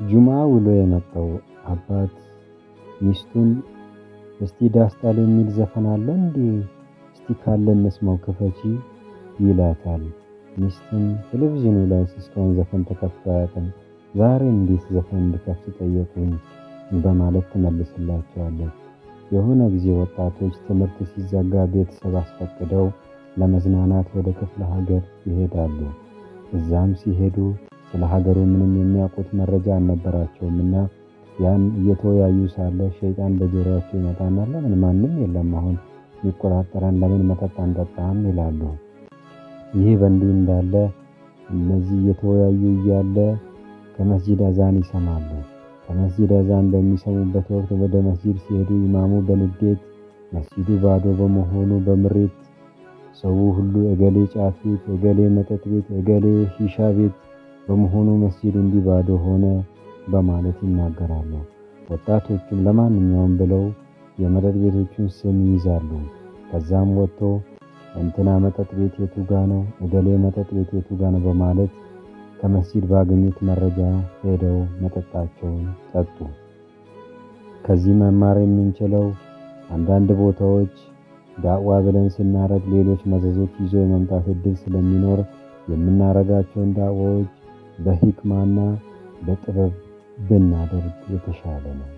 ጁማ ውሎ የመጣው አባት ሚስቱን እስቲ ዳስጣል የሚል ዘፈን አለ እንዴ? እስቲ ካለ እንስማው ክፈቺ ይላታል። ሚስቱም ቴሌቪዥኑ ላይ እስካሁን ዘፈን ተከፍቶ አያውቅም። ዛሬ እንዴት ዘፈን እንድከፍት ጠየቁኝ በማለት ትመልስላቸዋለች። የሆነ ጊዜ ወጣቶች ትምህርት ሲዘጋ ቤተሰብ አስፈቅደው ለመዝናናት ወደ ክፍለ ሀገር ይሄዳሉ። እዛም ሲሄዱ ስለ ሀገሩ ምንም የሚያውቁት መረጃ አልነበራቸውምና ያን እየተወያዩ ሳለ ሸይጣን በጆሮአቸው ይመጣና ለምን ማንም የለም አሁን የሚቆጣጠረን ለምን መጠጥ አንጠጣም ይላሉ። ይህ በእንዲህ እንዳለ እነዚህ እየተወያዩ እያለ ከመስጂድ አዛን ይሰማሉ። ከመስጂድ አዛን በሚሰሙበት ወቅት ወደ መስጂድ ሲሄዱ ኢማሙ በንዴት መስጂዱ ባዶ በመሆኑ በምሬት ሰው ሁሉ እገሌ ጫት ቤት፣ እገሌ መጠጥ ቤት፣ እገሌ ሺሻ ቤት በመሆኑ መስጂድ እንዲህ ባዶ ሆነ በማለት ይናገራሉ። ወጣቶቹም ለማንኛውም ብለው የመጠጥ ቤቶቹን ስም ይይዛሉ። ከዛም ወጥቶ እንትና መጠጥ ቤት የቱ ጋ ነው፣ እገሌ መጠጥ ቤት የቱ ጋ ነው በማለት ከመስጂድ ባገኙት መረጃ ሄደው መጠጣቸውን ጠጡ። ከዚህ መማር የምንችለው አንዳንድ ቦታዎች ዳዕዋ ብለን ስናረግ ሌሎች መዘዞች ይዞ የመምጣት እድል ስለሚኖር የምናረጋቸውን ዳዕዋዎች በሂክማና በጥበብ ብናደርግ የተሻለ ነው።